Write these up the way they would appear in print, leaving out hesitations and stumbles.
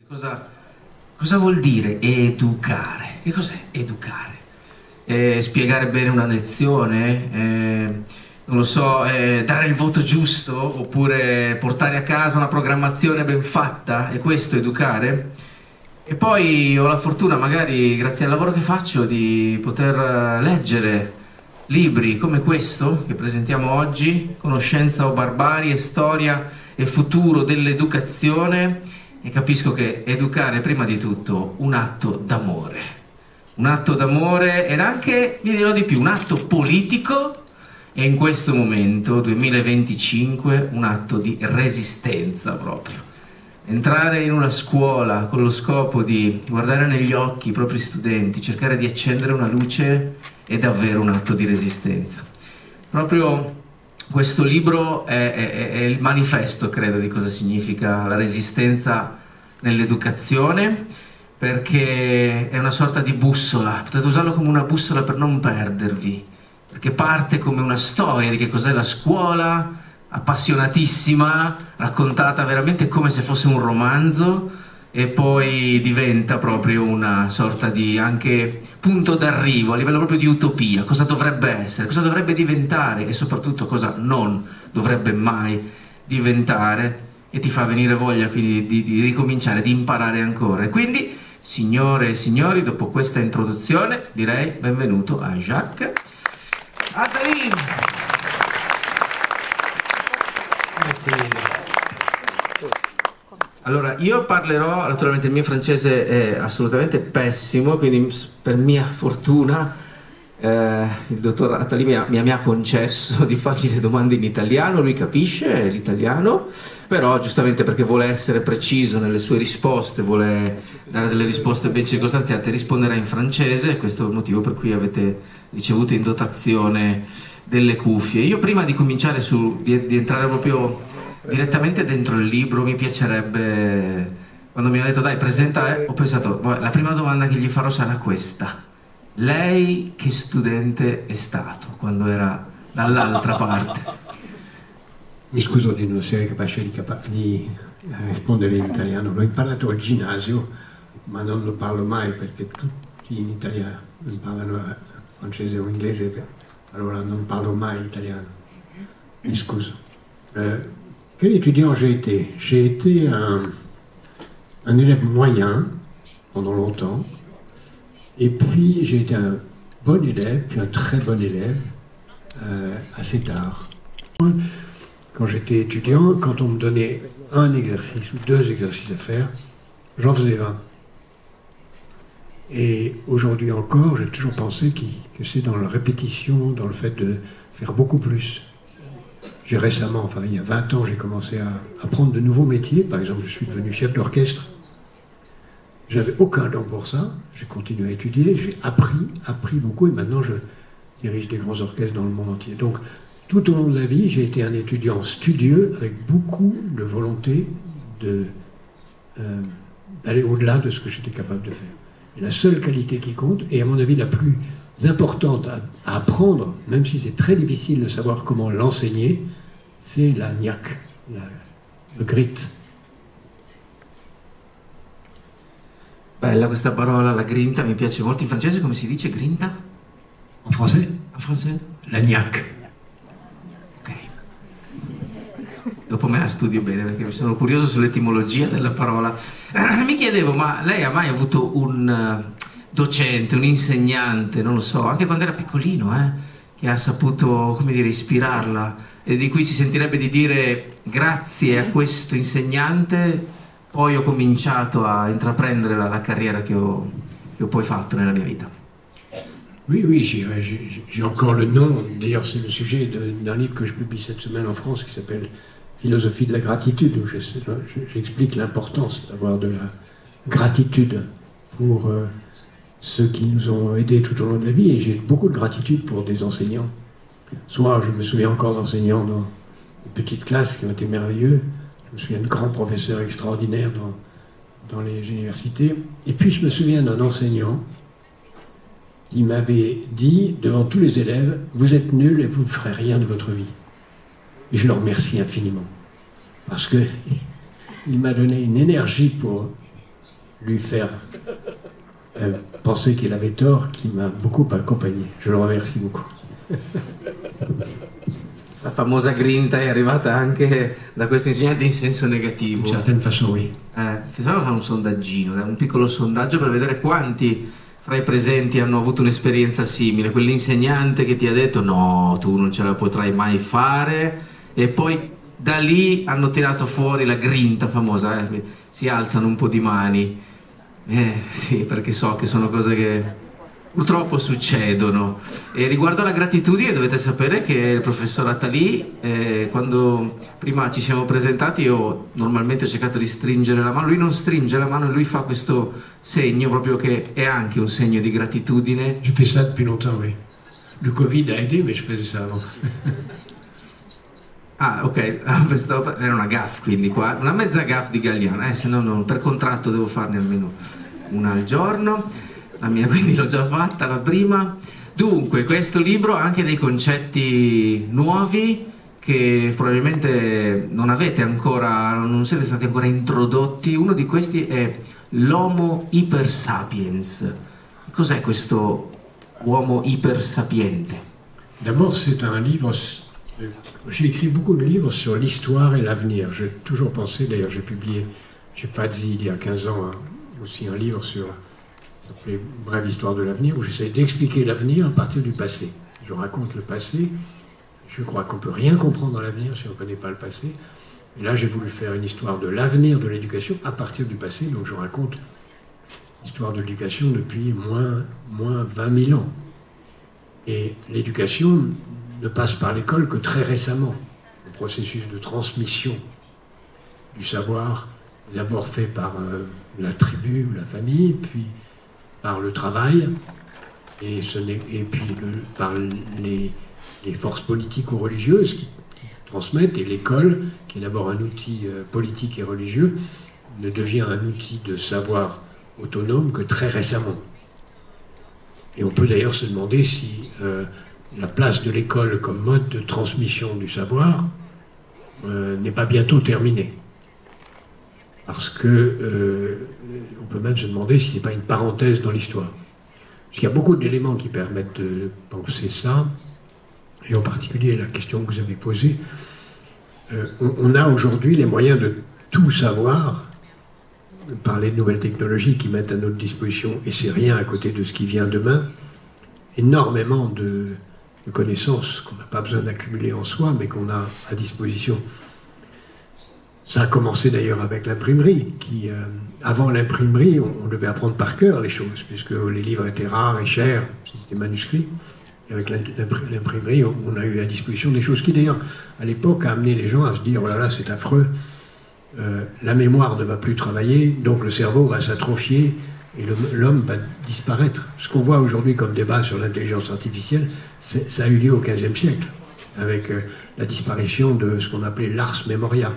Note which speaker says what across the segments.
Speaker 1: Cosa vuol dire educare? Che cos'è educare? Spiegare bene una lezione? Non lo so, dare il voto giusto? Oppure portare a casa una programmazione ben fatta? È questo educare? E poi ho la fortuna, magari grazie al lavoro che faccio, di poter leggere libri come questo che presentiamo oggi, Conoscenza o barbarie, storia e futuro dell'educazione, e capisco che educare è prima di tutto un atto d'amore. Un atto d'amore ed anche, vi dirò di più, un atto politico e in questo momento, 2025, un atto di resistenza proprio. Entrare in una scuola con lo scopo di guardare negli occhi i propri studenti, cercare di accendere una luce, è davvero un atto di resistenza. Proprio questo libro è il manifesto, credo, di cosa significa la resistenza nell'educazione, perché è una sorta di bussola, potete usarlo come una bussola per non perdervi, perché parte come una storia di che cos'è la scuola, appassionatissima, raccontata veramente come se fosse un romanzo, e poi diventa proprio una sorta di anche punto d'arrivo a livello proprio di utopia, cosa dovrebbe essere, cosa dovrebbe diventare e soprattutto cosa non dovrebbe mai diventare, e ti fa venire voglia quindi di ricominciare, di imparare ancora. E quindi, signore e signori, dopo questa introduzione direi benvenuto a Jacques Attali. Allora, io parlerò, naturalmente il mio francese è assolutamente pessimo, quindi per mia fortuna il dottor Attali mi ha concesso di fargli le domande in italiano, lui capisce l'italiano, però giustamente perché vuole essere preciso nelle sue risposte, vuole dare delle risposte ben circostanziate, risponderà in francese, questo è il motivo per cui avete ricevuto in dotazione delle cuffie. Io prima di cominciare di entrare proprio direttamente dentro il libro, mi piacerebbe, quando mi hanno detto dai presenta, ho pensato la prima domanda che gli farò sarà questa: lei che studente è stato quando era dall'altra parte?
Speaker 2: Mi scuso di non essere capace di rispondere in italiano, l'ho imparato al ginnasio, ma non lo parlo mai perché tutti in Italia parlano francese o inglese, allora non parlo mai italiano. Mi scuso. Quel étudiant j'ai été? J'ai été un élève moyen pendant longtemps, et puis j'ai été un bon élève, puis un très bon élève assez tard. Quand j'étais étudiant, quand on me donnait un exercice ou deux exercices à faire, j'en faisais 20. Et aujourd'hui encore, j'ai toujours pensé que c'est dans la répétition, dans le fait de faire beaucoup plus. J'ai récemment, enfin il y a 20 ans, j'ai commencé à apprendre de nouveaux métiers. Par exemple, je suis devenu chef d'orchestre. Je n'avais aucun don pour ça. J'ai continué à étudier, j'ai appris beaucoup, et maintenant je dirige des grands orchestres dans le monde entier. Donc, tout au long de la vie, j'ai été un étudiant studieux avec beaucoup de volonté d'aller au-delà de ce que j'étais capable de faire. Et la seule qualité qui compte, et à mon avis la plus importante à apprendre, même si c'est très difficile de savoir comment l'enseigner, c'est la niaque, le grit.
Speaker 1: Bella questa parola, la grinta, mi piace molto. In francese come si dice grinta?
Speaker 2: En français?
Speaker 1: En français?
Speaker 2: La niaque.
Speaker 1: Ok. Dopo me la studio bene perché sono curioso sull'etimologia della parola. Mi chiedevo, ma lei ha mai avuto un docente, un insegnante, non lo so, anche quando era piccolino, che ha saputo, come dire, ispirarla, e di cui si sentirebbe di dire grazie a questo insegnante poi ho cominciato a intraprendere la carriera che ho poi fatto nella mia vita?
Speaker 2: Oui, j'ai encore le nom. D'ailleurs, c'est le sujet d'un livre que je publie cette semaine en France qui s'appelle Philosophie de la gratitude, où j'explique l'importance d'avoir de la gratitude pour ceux qui nous ont aidés tout au long de la vie. Et j'ai beaucoup de gratitude pour des enseignants. Soit je me souviens encore d'enseignants dans de petites classes qui ont été merveilleux. Je me souviens de grands professeurs extraordinaires dans les universités. Et puis je me souviens d'un enseignant qui m'avait dit devant tous les élèves: vous êtes nuls et vous ne ferez rien de votre vie. Et je le remercie infiniment, parce qu'il m'a donné une énergie pour lui faire penser qu'il avait tort, qui m'a beaucoup accompagné. Je le remercie beaucoup.
Speaker 1: La famosa grinta è arrivata anche da questo insegnante in senso negativo.
Speaker 2: D'une certaine façon, oui.
Speaker 1: Facciamo fare un sondaggino, un piccolo sondaggio per vedere quanti fra i presenti hanno avuto un'esperienza simile. Quell'insegnante che ti ha detto no, tu non ce la potrai mai fare, e poi da lì hanno tirato fuori la grinta famosa, si alzano un po' di mani. Sì, perché so che sono cose che purtroppo succedono. E riguardo alla gratitudine dovete sapere che il professor Attali, quando prima ci siamo presentati, io normalmente ho cercato di stringere la mano, lui non stringe la mano e lui fa questo segno proprio che è anche un segno di gratitudine.
Speaker 2: Je fais ça depuis longtemps, oui. Le Covid a aidé, mais je faisais ça avant.
Speaker 1: Ah, ok, questo era una gaffe, quindi qua, una mezza gaffe di Galliano, se no per contratto devo farne almeno una al giorno. La mia quindi l'ho già fatta, la prima. Dunque, questo libro ha anche dei concetti nuovi che probabilmente non avete ancora, non siete stati ancora introdotti. Uno di questi è l'Homo Hyper Sapiens. Cos'è questo uomo ipersapiente?
Speaker 2: D'abord, c'est un livre... J'ai écrit beaucoup de livres sur l'histoire et l'avenir. J'ai toujours pensé, d'ailleurs j'ai publié chez Fazzi il y a 15 ans aussi un livre sur s'appelait Brève histoire de l'avenir, où j'essaie d'expliquer l'avenir à partir du passé. Je raconte le passé, je crois qu'on ne peut rien comprendre dans l'avenir si on ne connaît pas le passé. Et là j'ai voulu faire une histoire de l'avenir de l'éducation à partir du passé, donc je raconte l'histoire de l'éducation depuis moins 20 000 ans. Et l'éducation ne passe par l'école que très récemment. Le processus de transmission du savoir est d'abord fait par la tribu, la famille, puis par le travail, et puis par les forces politiques ou religieuses qui transmettent, et l'école, qui est d'abord un outil politique et religieux, ne devient un outil de savoir autonome que très récemment. Et on peut d'ailleurs se demander si la place de l'école comme mode de transmission du savoir n'est pas bientôt terminée. Parce que on peut même se demander si ce n'est pas une parenthèse dans l'histoire. Parce qu'il y a beaucoup d'éléments qui permettent de penser ça, et en particulier la question que vous avez posée. On a aujourd'hui les moyens de tout savoir par les nouvelles technologies qui mettent à notre disposition, et c'est rien à côté de ce qui vient demain, énormément de connaissances qu'on n'a pas besoin d'accumuler en soi, mais qu'on a à disposition. Ça a commencé d'ailleurs avec l'imprimerie, qui, avant l'imprimerie, on devait apprendre par cœur les choses, puisque les livres étaient rares et chers, c'était manuscrits. Et avec l'imprimerie, on a eu à disposition des choses qui d'ailleurs, à l'époque, a amené les gens à se dire « oh là là, c'est affreux, la mémoire ne va plus travailler, donc le cerveau va s'atrophier, et l'homme va disparaître ». Ce qu'on voit aujourd'hui comme débat sur l'intelligence artificielle, ça a eu lieu au XVe siècle, avec la disparition de ce qu'on appelait l'ars memoria,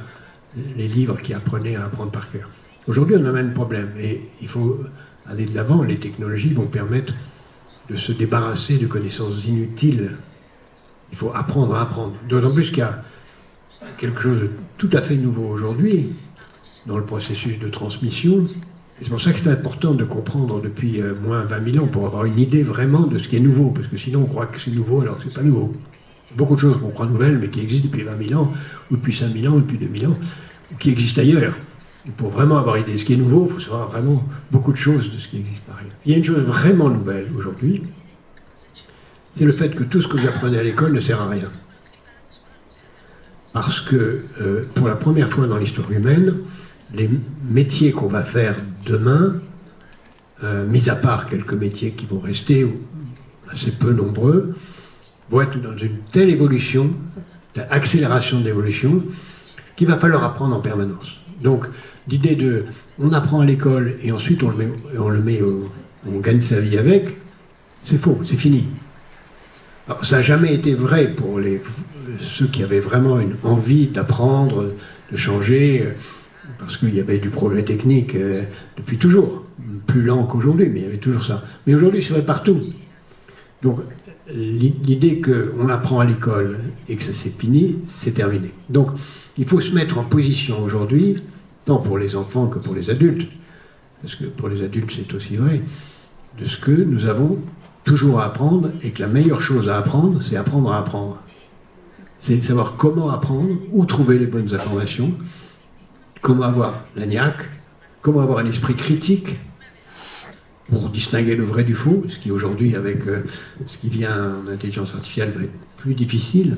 Speaker 2: les livres qui apprenaient à apprendre par cœur. Aujourd'hui, on a même un problème, et il faut aller de l'avant. Les technologies vont permettre de se débarrasser de connaissances inutiles. Il faut apprendre à apprendre. D'autant plus qu'il y a quelque chose de tout à fait nouveau aujourd'hui dans le processus de transmission. Et c'est pour ça que c'est important de comprendre depuis moins 20 000 ans pour avoir une idée vraiment de ce qui est nouveau, parce que sinon on croit que c'est nouveau alors que c'est pas nouveau. Beaucoup de choses qu'on croit nouvelles, mais qui existent depuis 20 000 ans, ou depuis 5 000 ans, ou depuis 2 000 ans, ou qui existent ailleurs. Et pour vraiment avoir idée de ce qui est nouveau, il faut savoir vraiment beaucoup de choses de ce qui existe par ailleurs. Il y a une chose vraiment nouvelle aujourd'hui, c'est le fait que tout ce que vous apprenez à l'école ne sert à rien. Parce que, pour la première fois dans l'histoire humaine, les métiers qu'on va faire demain, mis à part quelques métiers qui vont rester, ou assez peu nombreux, vont être dans une telle évolution, accélération de l'évolution, qu'il va falloir apprendre en permanence. Donc, l'idée de on apprend à l'école et ensuite on gagne sa vie avec, c'est faux, c'est fini. Alors, ça n'a jamais été vrai pour ceux qui avaient vraiment une envie d'apprendre, de changer, parce qu'il y avait du progrès technique depuis toujours, plus lent qu'aujourd'hui, mais il y avait toujours ça. Mais aujourd'hui, c'est vrai partout. Donc, l'idée qu'on apprend à l'école et que ça c'est fini, c'est terminé. Donc, il faut se mettre en position aujourd'hui, tant pour les enfants que pour les adultes, parce que pour les adultes c'est aussi vrai, de ce que nous avons toujours à apprendre, et que la meilleure chose à apprendre, c'est apprendre à apprendre. C'est savoir comment apprendre, où trouver les bonnes informations, comment avoir la niaque, comment avoir un esprit critique pour distinguer le vrai du faux, ce qui aujourd'hui, avec ce qui vient en intelligence artificielle, va être plus difficile.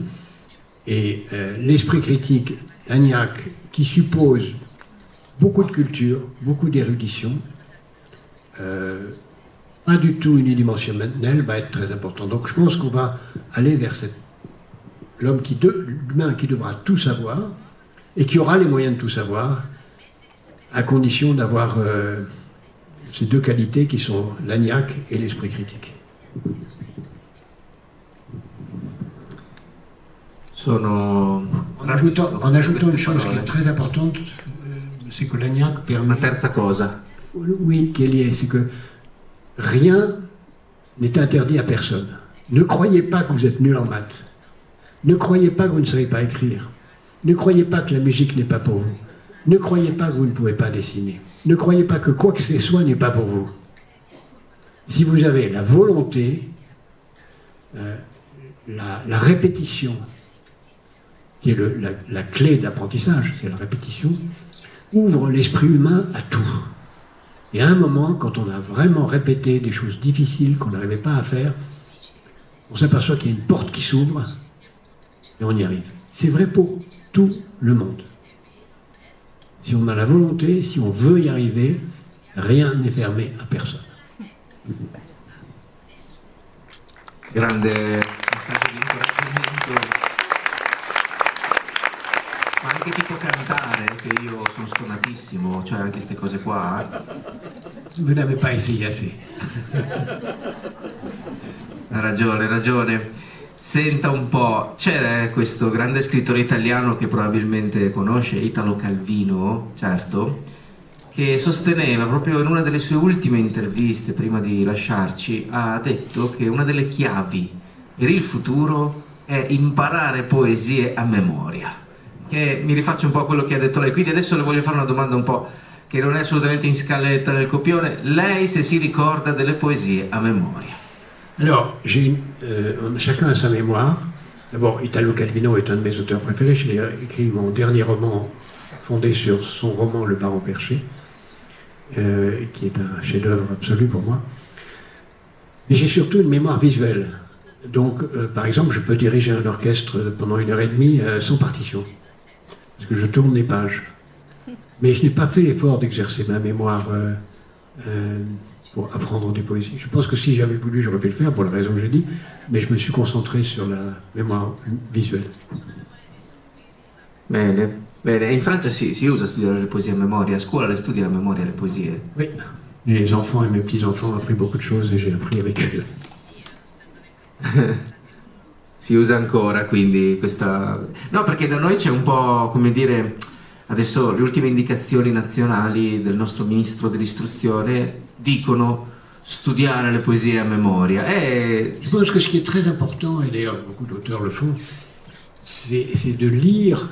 Speaker 2: Et l'esprit critique, la niaque, qui suppose beaucoup de culture, beaucoup d'érudition, pas du tout unidimensionnel, va être très important. Donc je pense qu'on va aller vers l'humain qui devra tout savoir, et qui aura les moyens de tout savoir, à condition d'avoir ces deux qualités qui sont la niaque et l'esprit critique. En ajoutant une chose qui est très importante, c'est que la niaque permet...
Speaker 1: Una terza cosa.
Speaker 2: Oui, qui est liée, c'est que rien n'est interdit à personne. Ne croyez pas que vous êtes nul en maths. Ne croyez pas que vous ne savez pas écrire. Ne croyez pas que la musique n'est pas pour vous. Ne croyez pas que vous ne pouvez pas dessiner. Ne croyez pas que quoi que ce soit n'est pas pour vous. Si vous avez la volonté, la répétition, qui est la clé de l'apprentissage, c'est la répétition, ouvre l'esprit humain à tout. Et à un moment, quand on a vraiment répété des choses difficiles qu'on n'arrivait pas à faire, on s'aperçoit qu'il y a une porte qui s'ouvre et on y arrive. C'est vrai pour tout le monde. Si on a la volonté, si on veut y arriver, rien n'est fermé à personne.
Speaker 1: Grande messaggio di incoraggiamento, ma anche tipo cantare, che io sono stonatissimo, cioè anche queste cose qua.
Speaker 2: Vous n'avez pas essayé assez.
Speaker 1: Ha ragione, ha ragione. Senta un po', c'era questo grande scrittore italiano che probabilmente conosce, Italo Calvino, certo, che sosteneva proprio in una delle sue ultime interviste, prima di lasciarci, ha detto che una delle chiavi per il futuro è imparare poesie a memoria. Che mi rifaccio un po' a quello che ha detto lei, quindi adesso le voglio fare una domanda un po' che non è assolutamente in scaletta nel copione. Lei se si ricorda delle poesie a memoria?
Speaker 2: Alors, chacun a sa mémoire. D'abord, Italo Calvino est un de mes auteurs préférés. J'ai écrit mon dernier roman fondé sur son roman Le Baron Perché, qui est un chef-d'œuvre absolu pour moi. Mais j'ai surtout une mémoire visuelle. Donc, par exemple, je peux diriger un orchestre pendant 1h30 sans partition, parce que je tourne les pages. Mais je n'ai pas fait l'effort d'exercer ma mémoire pour apprendre des poésies. Je pense que si j'avais voulu, j'aurais pu le faire, pour la raison que j'ai dit, mais je me suis concentré sur la mémoire visuelle.
Speaker 1: Bene, bene. In Francia si usa studiare le poesie a memoria, a scuola le studiano a memoria le poesie.
Speaker 2: Oui, mes enfants et mes petits-enfants ont appris beaucoup de choses et j'ai appris avec eux.
Speaker 1: Si usa ancora, quindi questa... No, perché da noi c'è un po', come dire, adesso le ultime indicazioni nazionali del nostro ministro dell'istruzione dicono studiare le poesie a memoria.
Speaker 2: Je pense que ce qui est très important, et d'ailleurs beaucoup d'auteurs le font, c'est de lire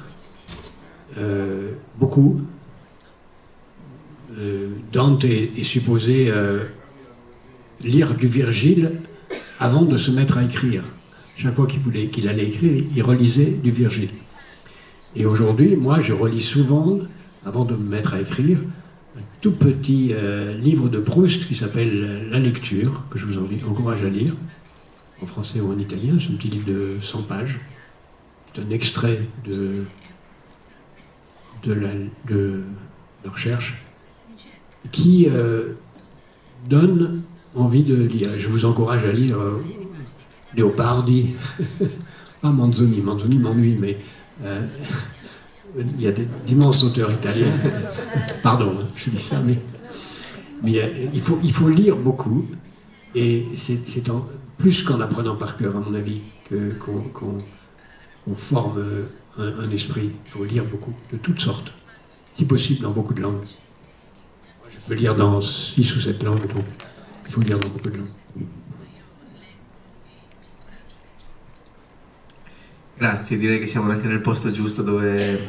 Speaker 2: beaucoup. Dante est supposé lire du Virgile avant de se mettre à écrire. Chaque fois qu'il allait écrire, il relisait du Virgile. Et aujourd'hui, moi, je relis souvent, avant de me mettre à écrire, un tout petit livre de Proust qui s'appelle La lecture, que je vous encourage à lire, en français ou en italien. C'est un petit livre de 100 pages. C'est un extrait de la recherche qui donne envie de lire. Je vous encourage à lire Leopardi, pas Manzoni. Manzoni m'ennuie, mais il y a d'immenses auteurs italiens. Pardon, je dis ça, mais il faut lire beaucoup, et c'est plus qu'en apprenant par cœur, à mon avis, qu'on forme un esprit. Il faut lire beaucoup, de toutes sortes, si possible dans beaucoup de langues. Je peux lire dans 6 ou 7 langues, donc il faut lire dans beaucoup de langues.
Speaker 1: Grazie, direi che siamo anche nel posto giusto dove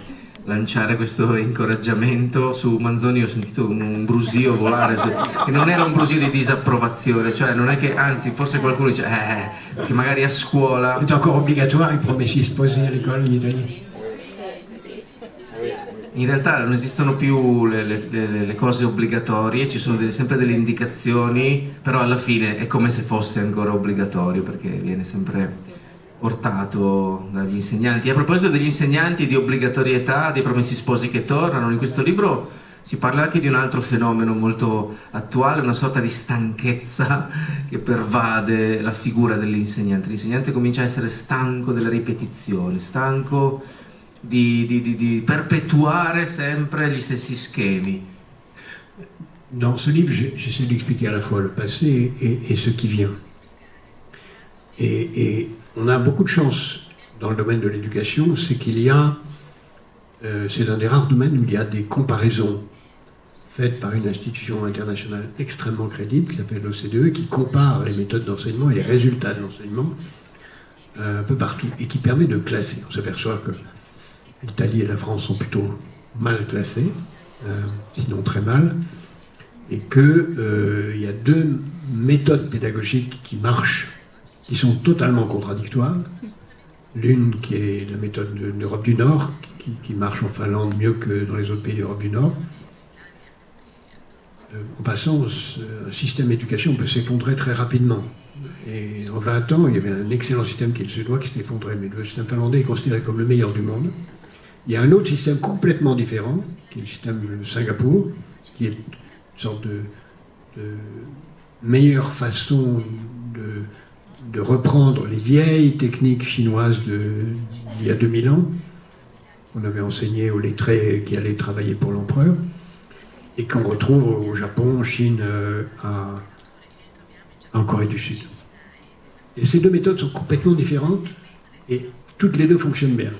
Speaker 1: lanciare questo incoraggiamento. Su Manzoni ho sentito un brusio volare, cioè, che non era un brusio di disapprovazione, cioè non è che, anzi, forse qualcuno dice che magari a scuola...
Speaker 2: C'est encore obligatoire i promessi sposi all'école in Italia?
Speaker 1: In realtà non esistono più le cose obbligatorie, ci sono sempre delle indicazioni, però alla fine è come se fosse ancora obbligatorio, perché viene sempre portato dagli insegnanti. A proposito degli insegnanti, di obbligatorietà, dei promessi sposi che tornano, in questo libro si parla anche di un altro fenomeno molto attuale, una sorta di stanchezza che pervade la figura dell'insegnante. L'insegnante comincia a essere stanco della ripetizione, stanco di perpetuare sempre gli stessi schemi.
Speaker 2: Dans ce livre, j'essaie d'expliquer à la fois le passé et ce qui vient. Et on a beaucoup de chance dans le domaine de l'éducation, c'est qu'il y a, c'est un des rares domaines où il y a des comparaisons faites par une institution internationale extrêmement crédible qui s'appelle l'OCDE, qui compare les méthodes d'enseignement et les résultats de l'enseignement un peu partout, et qui permet de classer. On s'aperçoit que l'Italie et la France sont plutôt mal classés, sinon très mal, et qu'il y a deux méthodes pédagogiques qui marchent, qui sont totalement contradictoires. L'une qui est la méthode de l'Europe du Nord, qui marche en Finlande mieux que dans les autres pays d'Europe du Nord. En passant, un système d'éducation peut s'effondrer très rapidement. Et en 20 ans, il y avait un excellent système qui est le suédois qui s'est effondré, mais le système finlandais est considéré comme le meilleur du monde. Il y a un autre système complètement différent, qui est le système de Singapour, qui est une sorte de meilleure façon de reprendre les vieilles techniques chinoises d'il y a 2000 ans, qu'on avait enseigné aux lettrés qui allaient travailler pour l'empereur, et qu'on retrouve au Japon, en Chine, en Corée du Sud. Et ces deux méthodes sont complètement différentes, et toutes les deux fonctionnent bien.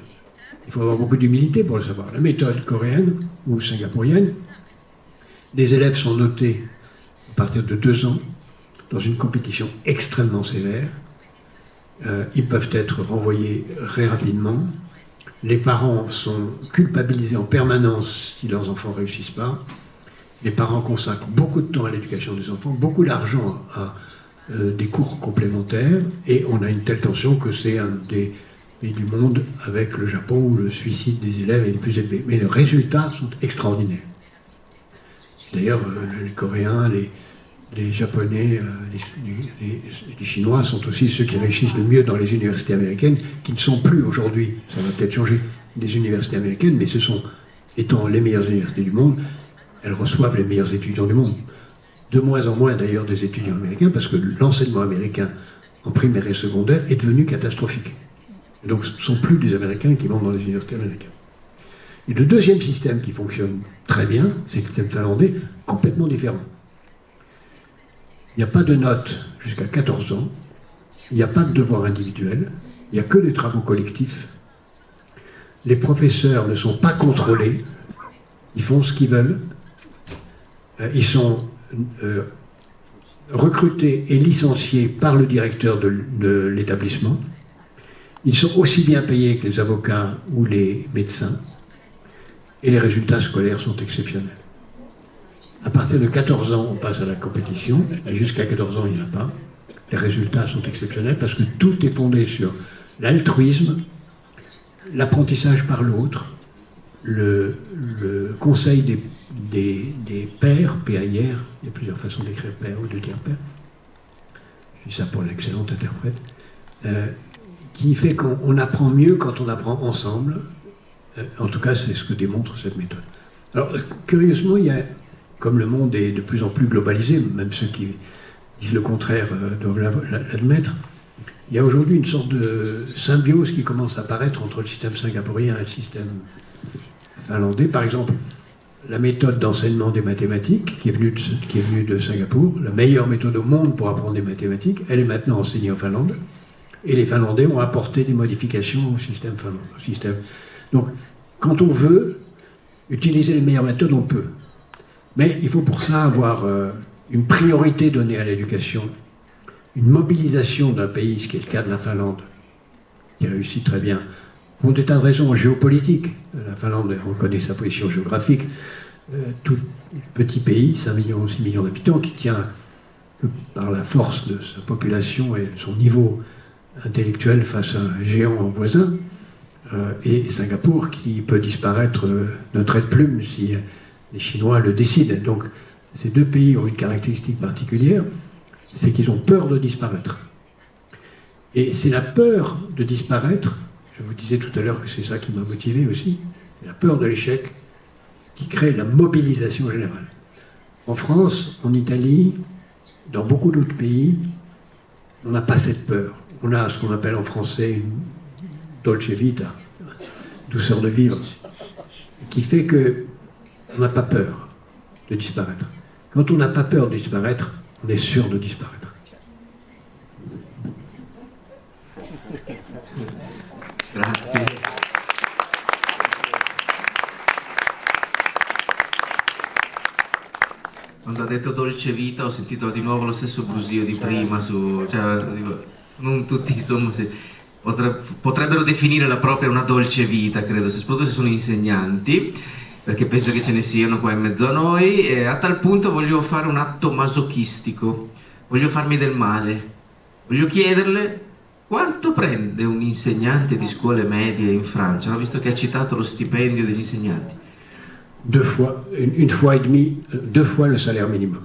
Speaker 2: Il faut avoir beaucoup d'humilité pour le savoir. La méthode coréenne ou singapourienne, les élèves sont notés à partir de 2 ans dans une compétition extrêmement sévère. Ils peuvent être renvoyés très rapidement. Les parents sont culpabilisés en permanence si leurs enfants ne réussissent pas. Les parents consacrent beaucoup de temps à l'éducation des enfants, beaucoup d'argent à des cours complémentaires, et on a une telle tension que c'est un des pays du monde avec le Japon où le suicide des élèves est le plus élevé. Mais les résultats sont extraordinaires. D'ailleurs, les Coréens, les Japonais, les Chinois sont aussi ceux qui réussissent le mieux dans les universités américaines, qui ne sont plus aujourd'hui, ça va peut-être changer, des universités américaines, mais ce sont, étant les meilleures universités du monde, elles reçoivent les meilleurs étudiants du monde. De moins en moins d'ailleurs des étudiants américains, parce que l'enseignement américain en primaire et secondaire est devenu catastrophique. Et donc ce ne sont plus des Américains qui vont dans les universités américaines. Et le deuxième système qui fonctionne très bien, c'est le système finlandais, complètement différent. Il n'y a pas de notes jusqu'à 14 ans, il n'y a pas de devoirs individuels, il n'y a que des travaux collectifs. Les professeurs ne sont pas contrôlés, ils font ce qu'ils veulent, ils sont recrutés et licenciés par le directeur de l'établissement. Ils sont aussi bien payés que les avocats ou les médecins, et les résultats scolaires sont exceptionnels. À partir de 14 ans, on passe à la compétition, et jusqu'à 14 ans, il n'y en a pas. Les résultats sont exceptionnels parce que tout est fondé sur l'altruisme, l'apprentissage par l'autre, le conseil des pairs, PAIR, il y a plusieurs façons d'écrire père ou de dire père, je dis ça pour l'excellent interprète, qui fait qu'on apprend mieux quand on apprend ensemble. En tout cas, c'est ce que démontre cette méthode. Alors, curieusement, il y a, comme le monde est de plus en plus globalisé, même ceux qui disent le contraire doivent l'admettre, il y a aujourd'hui une sorte de symbiose qui commence à apparaître entre le système singapourien et le système finlandais. Par exemple, la méthode d'enseignement des mathématiques, qui est venue de Singapour, la meilleure méthode au monde pour apprendre les mathématiques, elle est maintenant enseignée en Finlande, et les Finlandais ont apporté des modifications au système finlandais. Donc, quand on veut utiliser les meilleures méthodes, on peut. Mais il faut pour ça avoir une priorité donnée à l'éducation, une mobilisation d'un pays, ce qui est le cas de la Finlande, qui réussit très bien pour des tas de raisons géopolitiques. La Finlande, on connaît sa position géographique. Tout petit pays, 5 millions, 6 millions d'habitants, qui tient par la force de sa population et de son niveau intellectuel face à un géant voisin, et Singapour qui peut disparaître d'un trait de plume si les Chinois le décident. Donc ces deux pays ont une caractéristique particulière, c'est qu'ils ont peur de disparaître. Et c'est la peur de disparaître, je vous disais tout à l'heure que c'est ça qui m'a motivé aussi, c'est la peur de l'échec qui crée la mobilisation générale. En France, en Italie, dans beaucoup d'autres pays, on n'a pas cette peur. On a ce qu'on appelle en français une dolce vita, douceur de vivre, qui fait qu'on n'a pas peur de disparaître. Quand on n'a pas peur de disparaître, on est sûr de disparaître.
Speaker 1: Grazie. Quando ha detto dolce vita ho sentito di nuovo lo stesso brusio di prima cioè, dico, non tutti insomma potrebbero definire la propria una dolce vita, credo, soprattutto se sono insegnanti, perché penso che ce ne siano qua in mezzo a noi, e a tal punto voglio fare un atto masochistico, voglio farmi del male, voglio chiederle quanto prende un insegnante di scuole medie in Francia, visto che ha citato lo stipendio degli insegnanti.
Speaker 2: Une fois et demie, 2 fois le salaire minimum.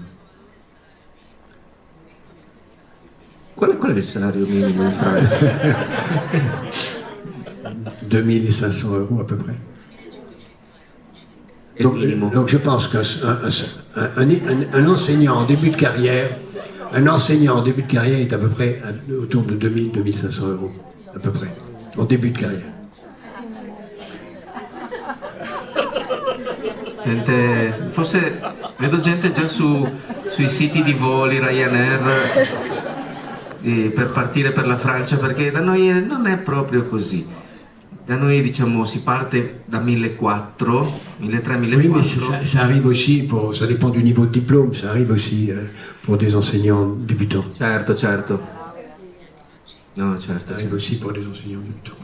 Speaker 1: Qual è il salario minimo in Francia?
Speaker 2: 2500 € à peu près. Donc je pense qu'un enseignant en début de carrière, est à peu près autour de 2000-2500 €, à peu près, en début de carrière.
Speaker 1: Forse vedo gente già sui siti di voli Ryanair per partire per la Francia, perché da noi non è proprio così. Da noi diciamo si parte da 1400, 1300, 1400.
Speaker 2: Oui, mais ça arrive aussi, ça dépend du niveau de diplôme, ça arrive aussi pour des enseignants débutants.
Speaker 1: Certo. No, certo.
Speaker 2: Ça arrive aussi pour des enseignants débutants.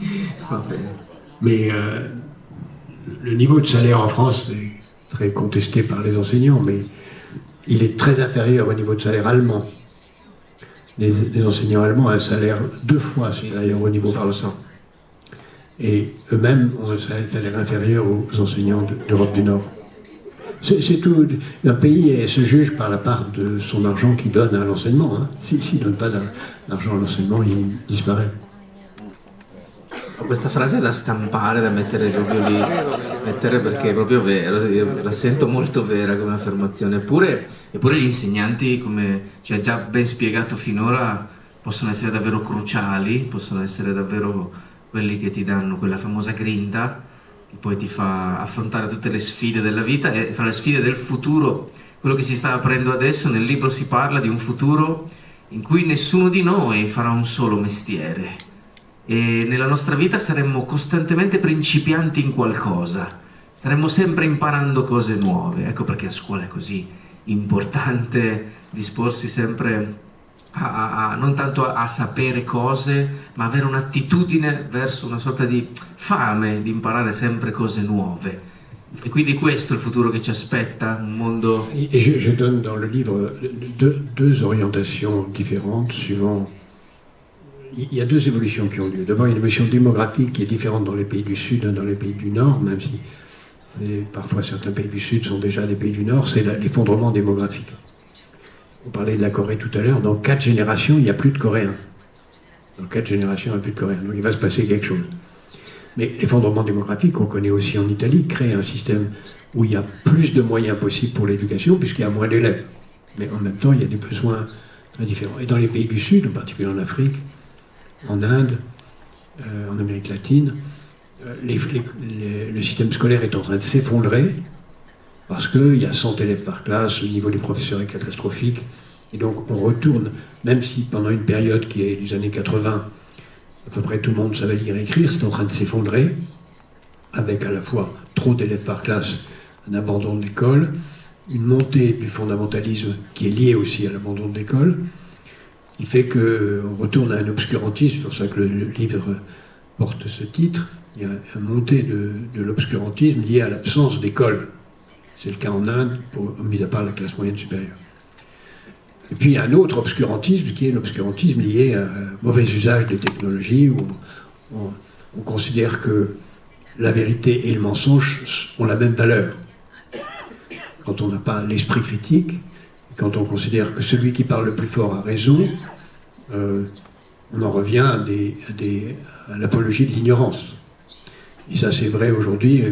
Speaker 1: Va bene.
Speaker 2: Mais le niveau de salaire en France est très contesté par les enseignants, mais il est très inférieur au niveau de salaire allemand. Les enseignants allemands ont un salaire 2 fois supérieur au niveau français. Et eux-mêmes ont un salaire inférieur aux enseignants d'Europe du Nord. C'est tout. Un pays se juge par la part de son argent qu'il donne à l'enseignement. Hein. S'il ne donne pas d'argent à l'enseignement, il disparaît.
Speaker 1: Questa frase è da stampare, da mettere proprio lì, perché è proprio vero, io la sento molto vera come affermazione. Eppure gli insegnanti, come ci ha già ben spiegato finora, possono essere davvero cruciali, possono essere davvero quelli che ti danno quella famosa grinta, che poi ti fa affrontare tutte le sfide della vita, e fra le sfide del futuro, quello che si sta aprendo adesso, nel libro si parla di un futuro in cui nessuno di noi farà un solo mestiere. E nella nostra vita saremmo costantemente principianti in qualcosa, staremmo sempre imparando cose nuove. Ecco perché a scuola è così importante disporsi sempre non tanto a sapere cose, ma avere un'attitudine verso una sorta di fame di imparare sempre cose nuove. E quindi questo è il futuro che ci aspetta, un mondo...
Speaker 2: Et je donne dans le livre deux orientations différentes suivant... Il y a 2 évolutions qui ont lieu. D'abord, une évolution démographique qui est différente dans les pays du Sud et dans les pays du Nord, même si parfois certains pays du Sud sont déjà des pays du Nord, c'est l'effondrement démographique. On parlait de la Corée tout à l'heure, dans 4 générations, il n'y a plus de Coréens. Dans 4 générations, il n'y a plus de Coréens. Donc il va se passer quelque chose. Mais l'effondrement démographique, qu'on connaît aussi en Italie, crée un système où il y a plus de moyens possibles pour l'éducation, puisqu'il y a moins d'élèves. Mais en même temps, il y a des besoins très différents. Et dans les pays du Sud, en particulier en Afrique, en Inde, en Amérique latine, le système scolaire est en train de s'effondrer parce qu'il y a 100 élèves par classe, le niveau des professeurs est catastrophique, et donc on retourne, même si pendant une période qui est les années 80, à peu près tout le monde savait lire et écrire, c'est en train de s'effondrer, avec à la fois trop d'élèves par classe, un abandon de l'école, une montée du fondamentalisme qui est liée aussi à l'abandon de l'école, qui fait qu'on retourne à un obscurantisme, c'est pour ça que le livre porte ce titre, il y a une montée de l'obscurantisme liée à l'absence d'école. C'est le cas en Inde, mis à part la classe moyenne supérieure. Et puis il y a un autre obscurantisme qui est l'obscurantisme lié à un mauvais usage des technologies, où on considère que la vérité et le mensonge ont la même valeur. Quand on n'a pas l'esprit critique, quand on considère que celui qui parle le plus fort a raison, on en revient à l'apologie de l'ignorance. Et ça c'est vrai aujourd'hui,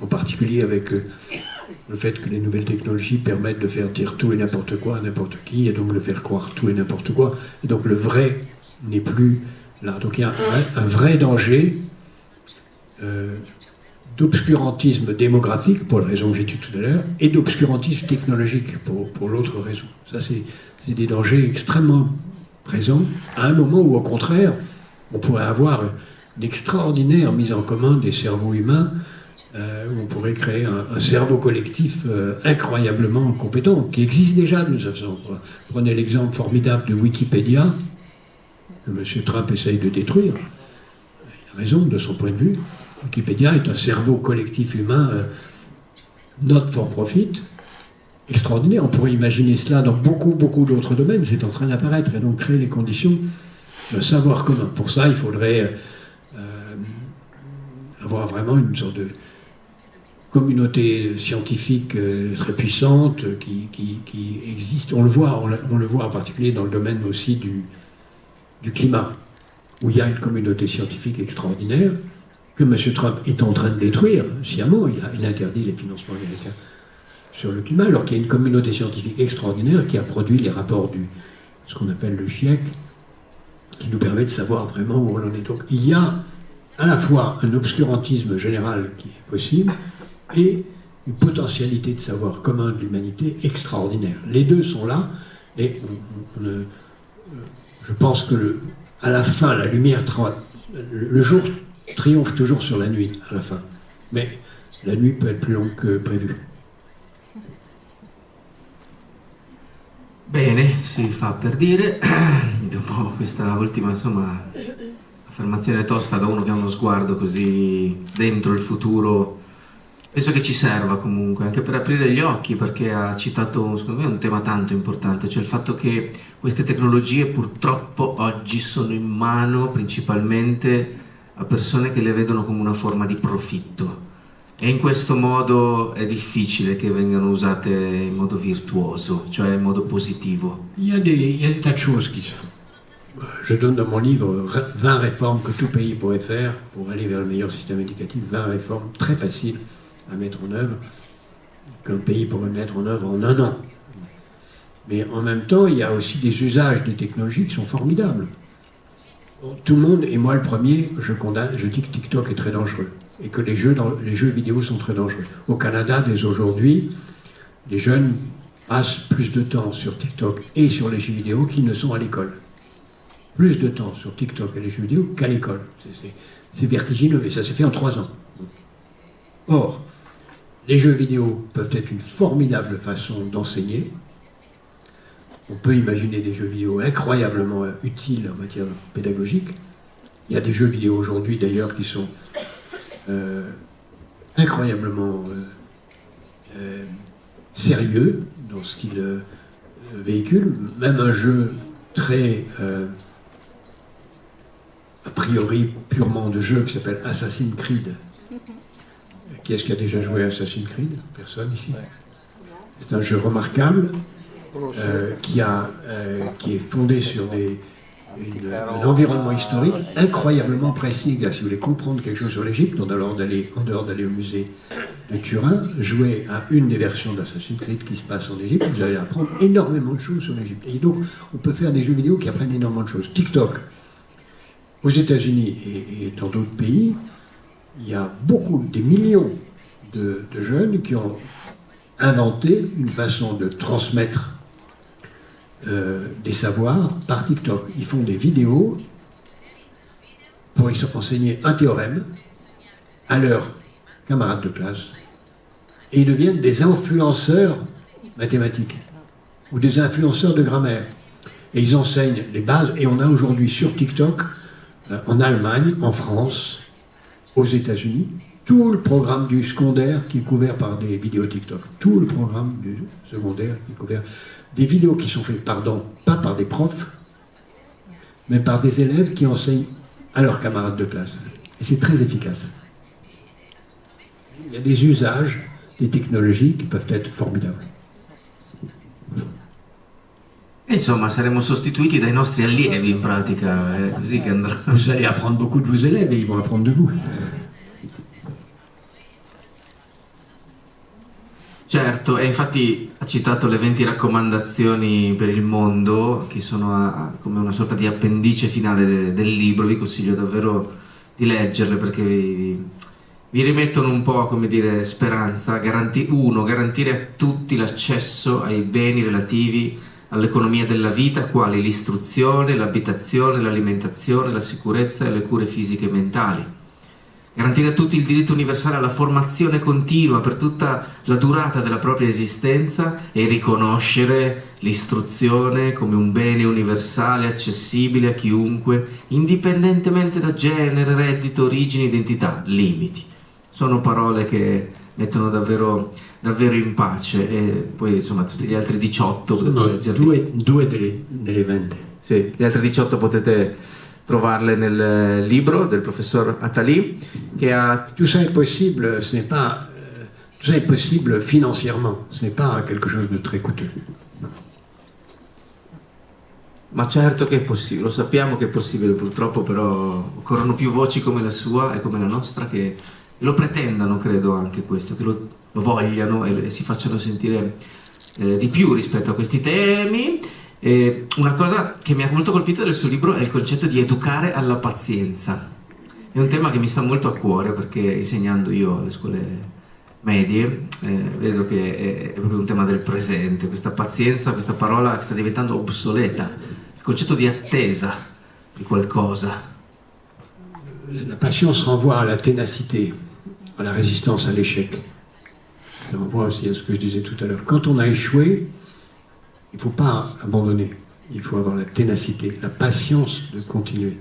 Speaker 2: en particulier avec le fait que les nouvelles technologies permettent de faire dire tout et n'importe quoi à n'importe qui, et donc de faire croire tout et n'importe quoi. Et donc le vrai n'est plus là. Donc il y a un vrai danger d'obscurantisme démographique, pour la raison que j'ai dit tout à l'heure, et d'obscurantisme technologique, pour l'autre raison. Ça, c'est des dangers extrêmement présents, à un moment où, au contraire, on pourrait avoir une extraordinaire mise en commun des cerveaux humains, où on pourrait créer un cerveau collectif incroyablement compétent, qui existe déjà de toute façon. Prenez l'exemple formidable de Wikipédia, que M. Trump essaye de détruire. Il a raison, de son point de vue. Wikipédia est un cerveau collectif humain not for profit, extraordinaire. On pourrait imaginer cela dans beaucoup d'autres domaines. C'est en train d'apparaître, et donc créer les conditions d'un savoir commun. Pour ça, il faudrait avoir vraiment une sorte de communauté scientifique très puissante qui existe. On le voit en particulier dans le domaine aussi du climat, où il y a une communauté scientifique extraordinaire que M. Trump est en train de détruire sciemment. Il interdit les financements américains sur le climat, alors qu'il y a une communauté scientifique extraordinaire qui a produit les rapports ce qu'on appelle le GIEC, qui nous permet de savoir vraiment où on en est. Donc il y a à la fois un obscurantisme général qui est possible et une potentialité de savoir commun de l'humanité extraordinaire. Les deux sont là, et je pense que à la fin, la lumière, le jour triomphe toujours sur la nuit, à la fin. Mais la nuit peut être plus longue que prévu.
Speaker 1: Bene, si fa per dire, dopo questa ultima, insomma, affermazione tosta da uno che ha uno sguardo così dentro il futuro, penso che ci serva comunque, anche per aprire gli occhi, perché ha citato, secondo me, un tema tanto importante, cioè il fatto che queste tecnologie purtroppo oggi sono in mano principalmente a persone che le vedono come una forma di profitto, e in questo modo è difficile che vengano usate in modo virtuoso, cioè in modo positivo.
Speaker 2: Il y a des tas de choses qui se font. Je donne dans mon livre 20 réformes que tout pays pourrait faire pour aller vers le meilleur système éducatif, 20 réformes très faciles à mettre en œuvre, qu'un pays pourrait mettre en œuvre en un an. Mais en même temps, il y a aussi des usages des technologies qui sont formidables. Tout le monde, et moi le premier, je dis que TikTok est très dangereux, et que les jeux vidéo sont très dangereux. Au Canada, dès aujourd'hui, les jeunes passent plus de temps sur TikTok et sur les jeux vidéo qu'ils ne sont à l'école. Plus de temps sur TikTok et les jeux vidéo qu'à l'école. C'est vertigineux, et ça s'est fait en 3 ans. Or, les jeux vidéo peuvent être une formidable façon d'enseigner. On peut imaginer des jeux vidéo incroyablement utiles en matière pédagogique. Il y a des jeux vidéo aujourd'hui d'ailleurs qui sont incroyablement sérieux dans ce qu'ils véhiculent. Même un jeu très a priori purement de jeu qui s'appelle Assassin's Creed. Qui est-ce qui a déjà joué à Assassin's Creed? Personne ici. C'est un jeu remarquable qui est fondé sur un environnement historique incroyablement précis. Si vous voulez comprendre quelque chose sur l'Égypte, en dehors d'aller au musée de Turin, jouer à une des versions d'Assassin's Creed qui se passe en Égypte, vous allez apprendre énormément de choses sur l'Égypte. Et donc, on peut faire des jeux vidéo qui apprennent énormément de choses. TikTok, aux États-Unis et dans d'autres pays, il y a des millions de jeunes qui ont inventé une façon de transmettre des savoirs par TikTok. Ils font des vidéos pour enseigner un théorème à leurs camarades de classe, et ils deviennent des influenceurs mathématiques ou des influenceurs de grammaire. Et ils enseignent les bases, et on a aujourd'hui sur TikTok, en Allemagne, en France, aux États-Unis, tout le programme du secondaire qui est couvert par des vidéos TikTok. Tout le programme du secondaire qui est couvert. Des vidéos qui sont faites, pardon, pas par des profs, mais par des élèves qui enseignent à leurs camarades de classe. Et c'est très efficace. Il y a des usages, des technologies qui peuvent être formidables.
Speaker 1: Insomma, saremo sostituiti dai nostri allievi in pratica, è così che andrà.
Speaker 2: Vous allez apprendre beaucoup de vos élèves et ils vont apprendre de vous.
Speaker 1: Certo, e infatti ha citato le 20 raccomandazioni per il mondo, che sono come una sorta di appendice finale del libro. Vi consiglio davvero di leggerle perché vi rimettono un po', come dire, speranza. Garantire a tutti l'accesso ai beni relativi all'economia della vita, quali l'istruzione, l'abitazione, l'alimentazione, la sicurezza e le cure fisiche e mentali. Garantire a tutti il diritto universale alla formazione continua per tutta la durata della propria esistenza e riconoscere l'istruzione come un bene universale accessibile a chiunque, indipendentemente da genere, reddito, origine, identità, limiti. Sono parole che mettono davvero in pace, e poi insomma tutti gli altri 18 potete
Speaker 2: due delle 20.
Speaker 1: Sì, gli altri 18 potete trovarle nel libro del professor Attali, che ha...
Speaker 2: Tout ça est possible, ce n'est pas... tout ça est possible financièrement, ce n'est pas quelque chose de très coûteux.
Speaker 1: Ma certo che è possibile, lo sappiamo che è possibile, purtroppo però occorrono più voci come la sua e come la nostra che lo pretendano, credo anche questo, che lo vogliano e si facciano sentire di più rispetto a questi temi. Una cosa che mi ha molto colpito del suo libro è il concetto di educare alla pazienza. È un tema che mi sta molto a cuore perché insegnando io alle scuole medie vedo che è proprio un tema del presente, questa pazienza, questa parola che sta diventando obsoleta, il concetto di attesa di qualcosa.
Speaker 2: La patience renvoie à la ténacité, à la résistance à l'échec. Ça renvoie aussi à ce que je disais tout à l'heure. Quand on a échoué, il ne faut pas abandonner, il faut avoir la ténacité, la patience de continuer.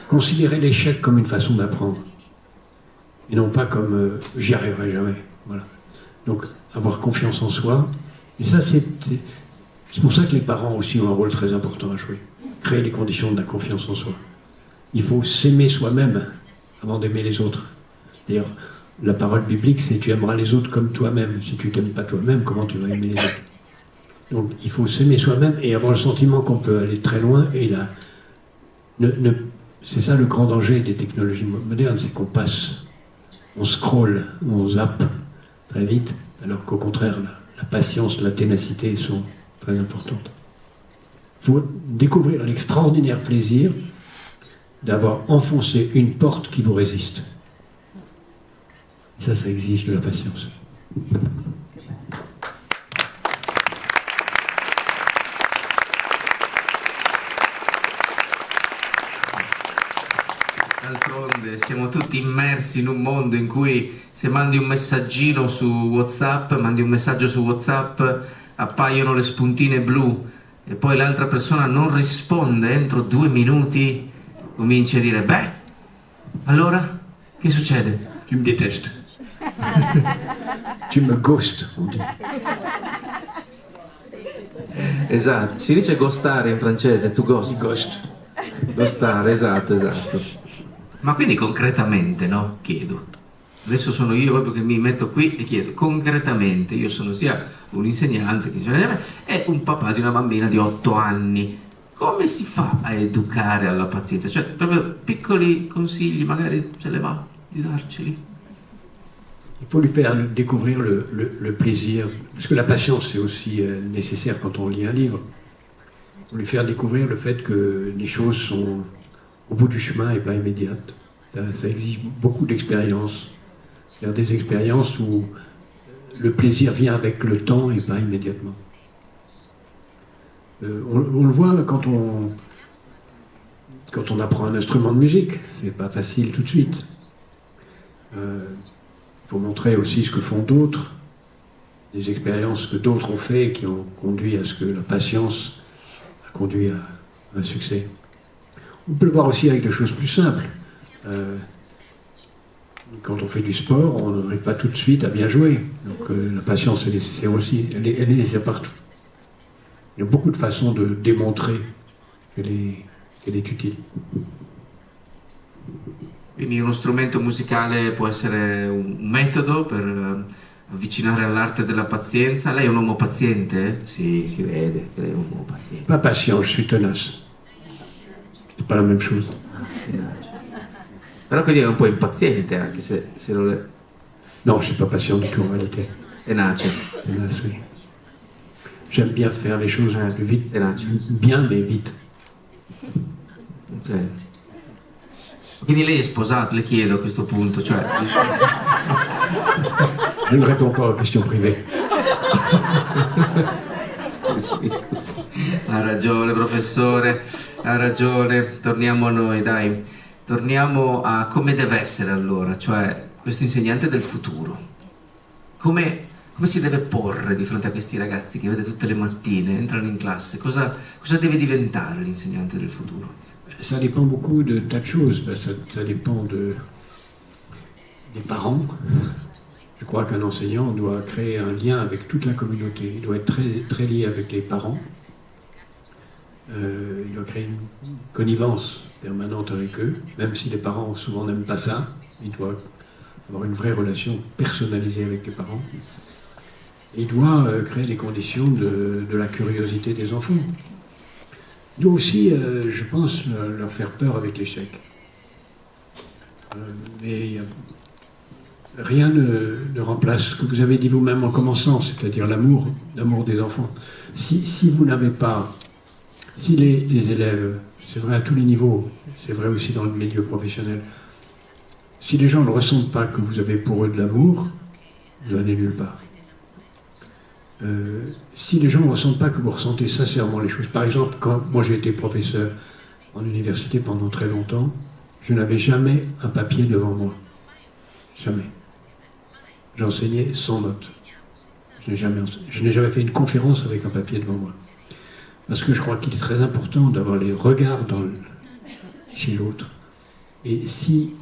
Speaker 2: Considérer l'échec comme une façon d'apprendre, et non pas comme j'y arriverai jamais. Voilà. Donc avoir confiance en soi, et ça c'est pour ça que les parents aussi ont un rôle très important à jouer. Créer les conditions de la confiance en soi. Il faut s'aimer soi-même avant d'aimer les autres. D'ailleurs, la parole biblique, c'est tu aimeras les autres comme toi-même. Si tu t'aimes pas toi-même, comment tu vas aimer les autres? Donc il faut s'aimer soi-même et avoir le sentiment qu'on peut aller très loin. Et là, c'est ça le grand danger des technologies modernes, c'est qu'on passe, on scrolle, on zappe très vite, alors qu'au contraire, la patience, la ténacité sont très importantes. Il faut découvrir l'extraordinaire plaisir d'avoir enfoncé une porte qui vous résiste. Ça exige de la patience.
Speaker 1: D'altronde siamo tutti immersi in un mondo in cui se mandi un messaggino su WhatsApp, mandi un messaggio su WhatsApp, appaiono le spuntine blu e poi l'altra persona non risponde entro 2 minuti, cominci a dire, beh, allora, che succede?
Speaker 2: Tu me détestes. Tu me ghost, on dit.
Speaker 1: Esatto, si dice ghostare in francese, tu ghost.
Speaker 2: Ghost.
Speaker 1: Ghostare, esatto. Ma quindi concretamente, no? Chiedo. Adesso sono io proprio che mi metto qui e chiedo, concretamente, io sono sia un insegnante e un papà di una bambina di 8 anni. Come si fa a educare alla pazienza? Cioè, proprio piccoli consigli, magari se le va di darceli?
Speaker 2: Il faut lui faire découvrir le plaisir, parce que la patience c'est aussi nécessaire quand on lit un livre. Il faut lui faire découvrir le fait que les choses sont au bout du chemin et pas immédiates. Ça exige beaucoup d'expérience. C'est-à-dire des expériences où le plaisir vient avec le temps et pas immédiatement. On le voit quand on apprend un instrument de musique, c'est pas facile tout de suite. Il faut montrer aussi ce que font d'autres, des expériences que d'autres ont fait et qui ont conduit à ce que la patience a conduit à un succès. On peut le voir aussi avec des choses plus simples. Quand on fait du sport, on n'arrive pas tout de suite à bien jouer. Donc la patience est nécessaire aussi, elle est nécessaire partout. Il y a beaucoup de façons de démontrer qu'elle est utile.
Speaker 1: Quindi uno strumento musicale può essere un metodo per avvicinare all'arte della pazienza. Lei è un uomo paziente? Sì, si vede che lei è un uomo paziente.
Speaker 2: Pas patient, je suis tenace. C'est pas la même chose.
Speaker 1: Però quindi è un po' impaziente anche se non è
Speaker 2: Non, je suis pas patient du tout en réalité.
Speaker 1: tenace.
Speaker 2: Tenace, oui. J'aime bien faire les choses plus vite.
Speaker 1: Tenace.
Speaker 2: Bien, mais vite.
Speaker 1: Ok. Quindi lei è sposato, le chiedo a questo punto, cioè...
Speaker 2: Je ne réponds pas aux questions privées.
Speaker 1: Scusi. Ha ragione, professore, ha ragione. Torniamo a noi, dai. Torniamo a come deve essere allora, cioè questo insegnante del futuro. Come si deve porre di fronte a questi ragazzi che vede tutte le mattine, entrano in classe? Cosa deve diventare l'insegnante del futuro?
Speaker 2: Ça dépend beaucoup de tas de choses. Ça dépend des parents. Je crois qu'un enseignant doit créer un lien avec toute la communauté. Il doit être très, très lié avec les parents. Il doit créer une connivence permanente avec eux, même si les parents souvent n'aiment pas ça. Il doit avoir une vraie relation personnalisée avec les parents. Il doit créer les conditions de la curiosité des enfants. Il doit aussi, je pense, leur faire peur avec l'échec. Mais rien ne remplace ce que vous avez dit vous-même en commençant, c'est-à-dire l'amour des enfants. Si vous n'avez pas, si les élèves, c'est vrai à tous les niveaux, c'est vrai aussi dans le milieu professionnel, si les gens ne ressentent pas que vous avez pour eux de l'amour, vous n'allez nulle part. Si les gens ne ressentent pas que vous ressentez sincèrement les choses, par exemple, quand moi j'ai été professeur en université pendant très longtemps, je n'avais jamais un papier devant moi. Jamais. J'enseignais sans notes. Je n'ai jamais fait une conférence avec un papier devant moi. Parce que je crois qu'il est très important d'avoir les regards chez l'autre. Et si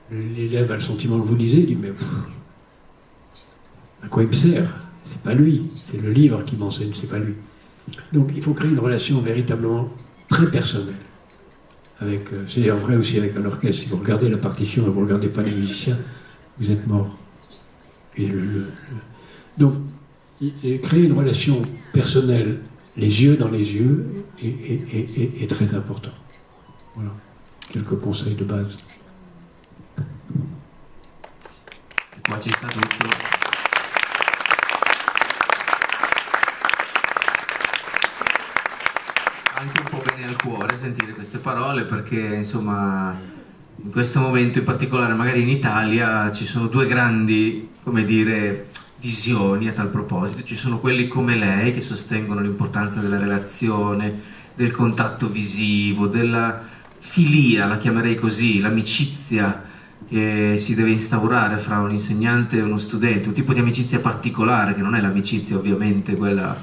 Speaker 2: l'élève a le sentiment que vous lisez, il dit mais à quoi il me sert? C'est pas lui, c'est le livre qui m'enseigne, c'est pas lui. Donc il faut créer une relation véritablement très personnelle. C'est d'ailleurs vrai aussi avec un orchestre. Si vous regardez la partition et vous ne regardez pas les musiciens, vous êtes mort. Donc créer une relation personnelle, les yeux dans les yeux, est très important. Voilà, quelques conseils de base.
Speaker 1: Qua ci sta tutto. Anche un po' bene al cuore sentire queste parole perché insomma in questo momento in particolare magari in Italia ci sono due grandi, come dire, visioni a tal proposito. Ci sono quelli come lei che sostengono l'importanza della relazione, del contatto visivo, della filia, la chiamerei così, l'amicizia che si deve instaurare fra un insegnante e uno studente, un tipo di amicizia particolare che non è l'amicizia ovviamente quella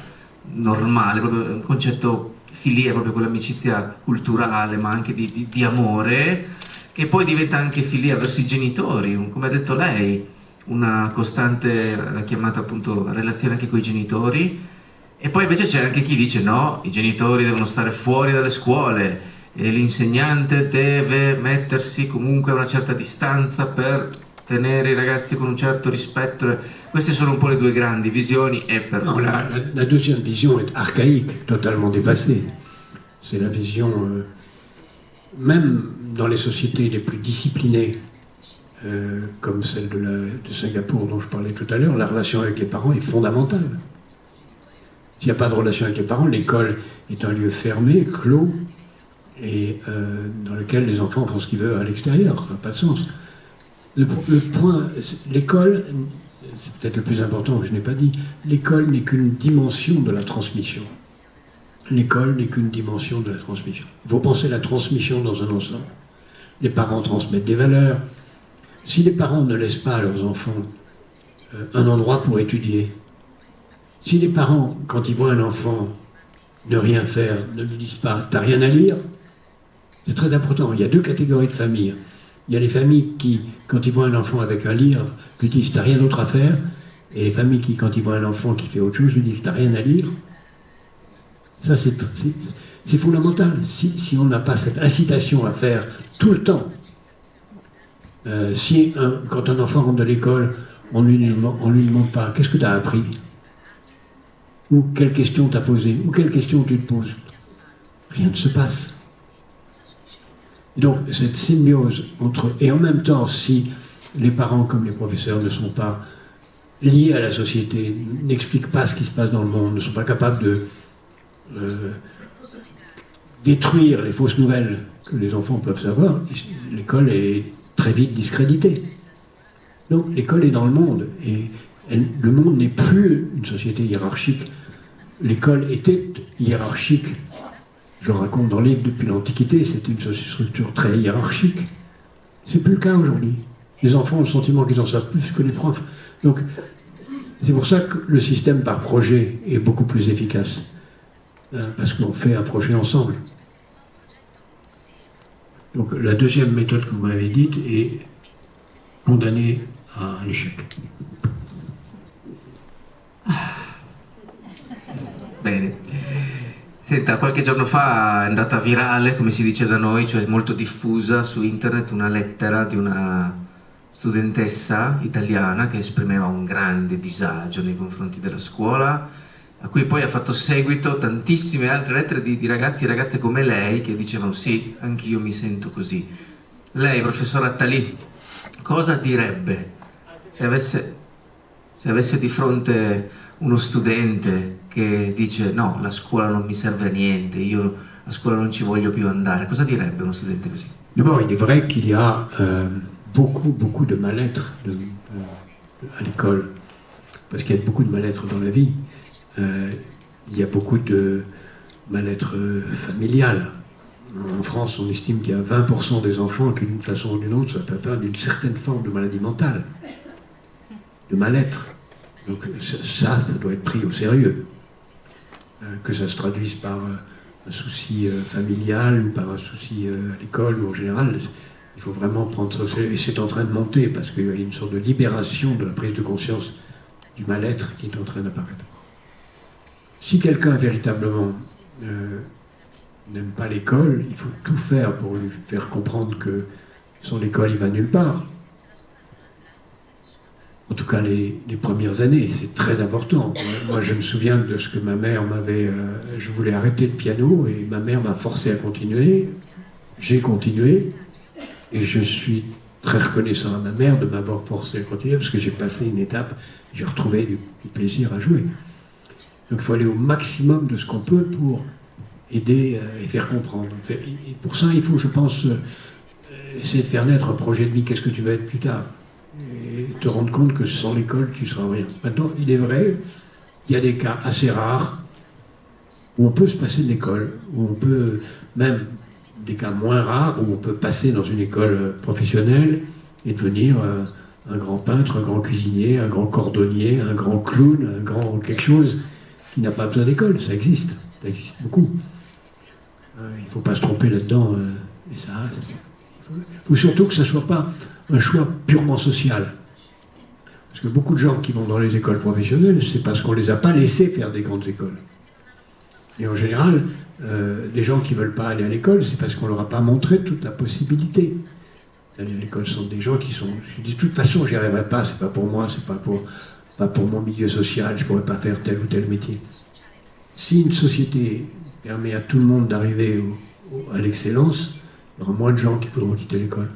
Speaker 1: normale, proprio un concetto filia, proprio quell'amicizia culturale ma anche di amore, che poi diventa anche filia verso i genitori, come ha detto lei, una costante, la chiamata appunto relazione anche con i genitori. E poi invece c'è anche chi dice no, i genitori devono stare fuori dalle scuole e l'insegnante deve mettersi comunque a una certa distanza per tenere i ragazzi con un certo rispetto. Queste sono un po' le due grandi visioni e per...
Speaker 2: Non, la deuxième vision est archaïque, totalement dépassée. C'est la vision, même dans les sociétés les plus disciplinées, comme celle de Singapour dont je parlais tout à l'heure, la relation avec les parents est fondamentale. S'il n'y a pas de relation avec les parents, l'école est un lieu fermé, clos, et dans lequel les enfants font ce qu'ils veulent à l'extérieur. Ça n'a pas de sens. Le point, l'école, c'est peut-être le plus important que je n'ai pas dit, l'école n'est qu'une dimension de la transmission. L'école n'est qu'une dimension de la transmission. Il faut penser la transmission dans un ensemble. Les parents transmettent des valeurs. Si les parents ne laissent pas à leurs enfants un endroit pour étudier, si les parents, quand ils voient un enfant ne rien faire, ne lui disent pas « t'as rien à lire », c'est très important. Il y a deux catégories de familles. Il y a les familles qui, quand ils voient un enfant avec un livre, lui disent t'as rien d'autre à faire, et les familles qui, quand ils voient un enfant qui fait autre chose, lui disent t'as rien à lire. Ça, c'est fondamental. Si on n'a pas cette incitation à faire tout le temps, quand un enfant rentre de l'école, on lui demande pas qu'est-ce que tu as appris, ou quelle question t'as posée, ou quelle question tu te poses, rien ne se passe. Donc cette symbiose et en même temps, si les parents comme les professeurs ne sont pas liés à la société, n'expliquent pas ce qui se passe dans le monde, ne sont pas capables de détruire les fausses nouvelles que les enfants peuvent savoir, l'école est très vite discréditée. Donc l'école est dans le monde, et le monde n'est plus une société hiérarchique. L'école était hiérarchique. Je raconte dans les livres depuis l'Antiquité, c'était une structure très hiérarchique. C'est plus le cas aujourd'hui. Les enfants ont le sentiment qu'ils en savent plus que les profs. Donc c'est pour ça que le système par projet est beaucoup plus efficace. Parce qu'on fait un projet ensemble. Donc la deuxième méthode que vous m'avez dite est condamnée à l'échec.
Speaker 1: Bene. Senta, qualche giorno fa è andata virale, come si dice da noi, cioè molto diffusa su internet, una lettera di una studentessa italiana che esprimeva un grande disagio nei confronti della scuola, a cui poi ha fatto seguito tantissime altre lettere di ragazzi e ragazze come lei che dicevano sì, anch'io mi sento così. Lei, professor Attali, cosa direbbe se avesse di fronte uno studente che dice no, la scuola non mi serve a niente, io a scuola non ci voglio più andare? Cosa direbbe uno studente così?
Speaker 2: D'abord, il est vrai qu'il y a beaucoup de mal-être à l'école, parce qu'il y a beaucoup de mal-être dans la vie. Il y a beaucoup de mal-être familial. En France, on estime qu'il y a 20% des enfants qui, d'une façon ou d'une autre, sont atteints d'une certaine forme de maladie mentale, de mal-être. Donc ça doit être pris au sérieux. Que ça se traduise par un souci familial ou par un souci à l'école ou en général, il faut vraiment prendre ça au sérieux. Et c'est en train de monter parce qu'il y a une sorte de libération de la prise de conscience du mal-être qui est en train d'apparaître. Si quelqu'un véritablement n'aime pas l'école, il faut tout faire pour lui faire comprendre que son école, il va nulle part. En tout cas, les premières années, c'est très important. Moi, je me souviens de ce que ma mère m'avait... je voulais arrêter le piano et ma mère m'a forcé à continuer. J'ai continué et je suis très reconnaissant à ma mère de m'avoir forcé à continuer parce que j'ai passé une étape, j'ai retrouvé du plaisir à jouer. Donc il faut aller au maximum de ce qu'on peut pour aider et faire comprendre. Et pour ça, il faut, je pense, essayer de faire naître un projet de vie. Qu'est-ce que tu vas être plus tard? Et te rendre compte que sans l'école, tu ne seras rien. Maintenant, il est vrai, il y a des cas assez rares où on peut se passer de l'école, où on peut, même des cas moins rares, où on peut passer dans une école professionnelle et devenir un grand peintre, un grand cuisinier, un grand cordonnier, un grand clown, un grand quelque chose qui n'a pas besoin d'école. Ça existe beaucoup. Il ne faut pas se tromper là-dedans, et ça reste. Il faut surtout que ça ne soit pas un choix purement social. Parce que beaucoup de gens qui vont dans les écoles professionnelles, c'est parce qu'on ne les a pas laissés faire des grandes écoles. Et en général, des gens qui ne veulent pas aller à l'école, c'est parce qu'on ne leur a pas montré toute la possibilité d'aller à l'école. Ce sont des gens qui sont... Je dis, de toute façon, j'y arriverai pas, c'est pas pour moi, c'est pas pour mon milieu social, je ne pourrais pas faire tel ou tel métier. Si une société permet à tout le monde d'arriver à l'excellence, il y aura moins de gens qui pourront quitter l'école.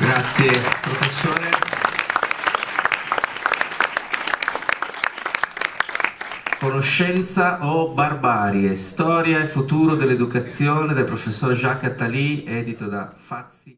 Speaker 1: Grazie professore. Conoscenza o barbarie? Storia e futuro dell'educazione del professor Jacques Attali, edito da Fazzi.